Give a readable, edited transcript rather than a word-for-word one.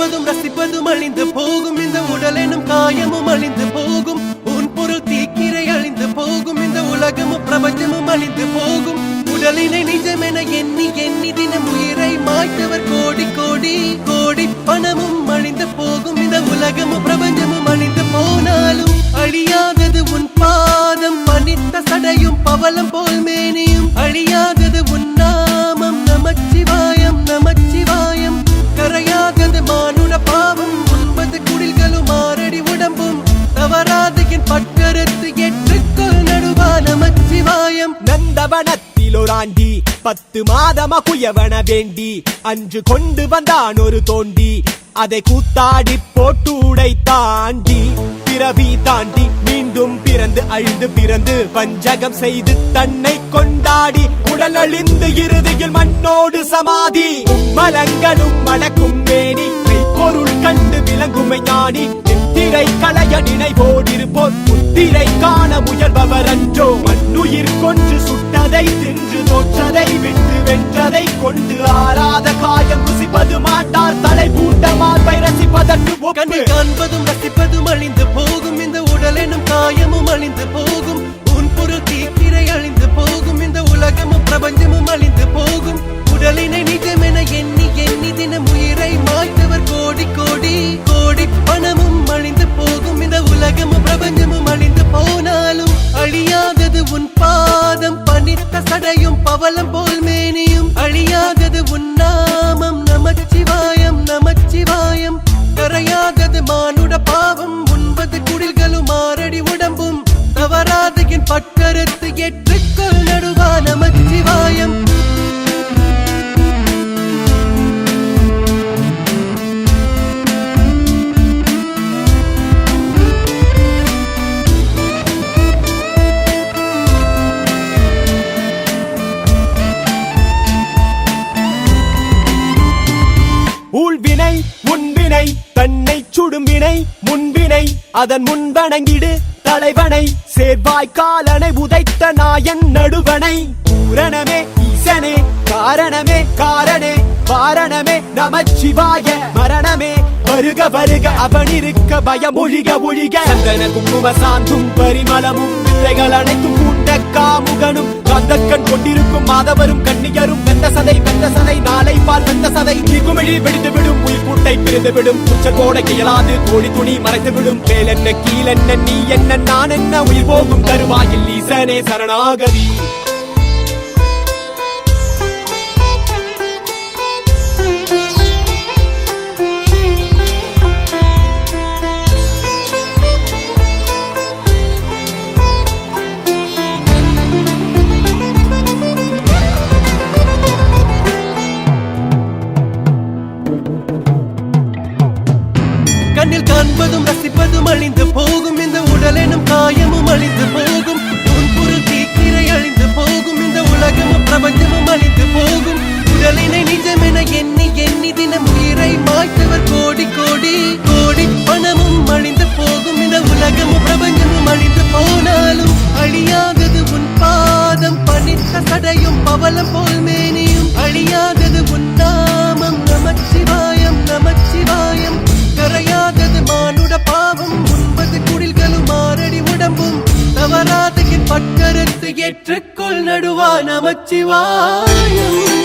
காண்பதும் ரசிப்பதும் அழிந்து போகும், இந்த உடலெனும் காயமும் அழிந்து போகும், உன் பொருள் தீக்கிரை அழிந்து போகும், இந்த உலகமும் பிரபஞ்சமும் அழிந்து போகும். உடலினை நிஜமென எண்ணி எண்ணி தினம் உயிரை மாய்த்தவர் கோடி கோடி கோடி. பணமும் அழிந்து போகும், இந்த உலகமும் பிரபஞ்சமும் அழிந்து போனாலும் அழியாதது உன் பாதம். பனித்த சடையும் பவளம் போல் மேனியும் அழியாதது உன் நாமம். நமச்சிவாயம் நமச்சிவாயம். கரையாதது மானுட பாவம், 9 குடில்களும் 6 அடி உடம்பும். தவறாது என் பட்கருத்து ஏற்றுக்கொள் நடுவா நமச்சிவாயம். நந்தவனத்தில் ஒரு ஆண்டி 10 மாதமா குயவன வேண்டி அன்று கொண்டு வந்தான் ஒரு தோண்டி. அதை கூத்தாடி போட்டு உடை தாண்டி பிறவி தாண்டி மீண்டும் பிறந்து அழிந்து பிறந்து வஞ்சகம் செய்து தன்னை கொண்டாடி உடல் அழிந்து இறுதியில் மண்ணோடு சமாதி. மலங்களும் மணக்கும் மேனி பொருள் கண்டு விளங்குமை ஞானி. திரை களைய நினைவோடிருப்போர் புத்திரை காண முயல்பவர் அன்றோ. மண்ணுயிர் கொன்று சுட்டதை தின்று தோற்றதை விட்டு வென்றதை கொண்டு ஆறாத காயம் ருசிப்பது மாட்டார். தலை பூண்ட மார்பை ரசிப்பதற்கு கண்ணில் காண்பதும் ரசிப்பதும் அழிந்து போகும், இந்த உடலெனும் காயமும் அழிந்து போகும், உன் பொருள் தீக்கிரை அழிந்து போகும், இந்த உலகமும் பிரபஞ்சமும் அழிந்து போகும். உடலினை நிஜமென எண்ணி எண்ணி தினம் உயிரை மாய்த்தவர் கோடி கோடி கோடி. பணமும் அழிந்து போகும், இந்த உலகமும் பிரபஞ்சமும் அழிந்து போனாலும் அழியாதது உன் பாதம். பனித்த சடையும் பவளம் போல் மேனியும் அழியாதது உன் நாமம். நமச்சிவாயம் நமச்சிவாயம். கரையாதது மானுட பாவம், 9 குடில்களும் 6 அடி உடம்பும். தவறாது என் பட்கருத்து ஏற்றுக்கொள் நடுவா நமச்சிவாயம். ஊழ்வினை முன்வினை தன்னை சுடும்பினை முன்வினை அதன் முன்வணங்கிடு தலைவனை. சேர்வாய் காலனை உதைத்த நாயன் நடுவனை. பூரணமே ஈசனே காரணமே காரணே வாரணமே நமச்சிவாய. மரணமே வருக வருக அவனிருக்க பயம் ஒழிக ஒழிக. சந்தன குங்கும சாந்தும் பரிமளமும் வித்தைகள் அனைத்தும் கூட்ட காமுகனும் கந்தக்கண் கொண்டிருக்கும் மாதவரும் கன்னியரும். வெந்த சதை நாளை பால் வெந்த சதை குமிழி வெடித்து விடும். உயிர் கூட்டை பிரிந்து விடும். உச்ச கோடை இயலாது கோழி துணி மறைத்து விடும். மேல் என்ன கீழ் என்ன நீ என்ன நான் என்ன உயிர் போகும் தருவாயில் ஈசனே சரணாகதி. கண்ணில் காண்பதும் ரசிப்பதும் அழிந்து போகும், இந்த உடலெனும் காயமும் அழிந்து போகும், உன் பொருள் தீக்கிரை அழிந்து போகும், இந்த உலகமும் பிரபஞ்சமும் அழிந்து போகும். உடலினை நிஜமென எண்ணி எண்ணி தினம் உயிரை மாய்த்தவர் கோடி கோடி கோடி. பணமும் அழிந்து போகும், இந்த உலகமும் பிரபஞ்சமும் அழிந்து போனாலும் அழியாதது உன் பாதம். பனித்த சடையும் பவளம் போல் மேனியும் அழியாதது உன் நாமம். நமச்சிவாயம் நமச்சிவாயம். கரையாதது மானுட பாவம், 9 குடில்களும் 6 அடி உடம்பும். தவறாத என் பட்கருத்து ஏற்றுக்கொள் நடுவா நமச்சிவாயம்.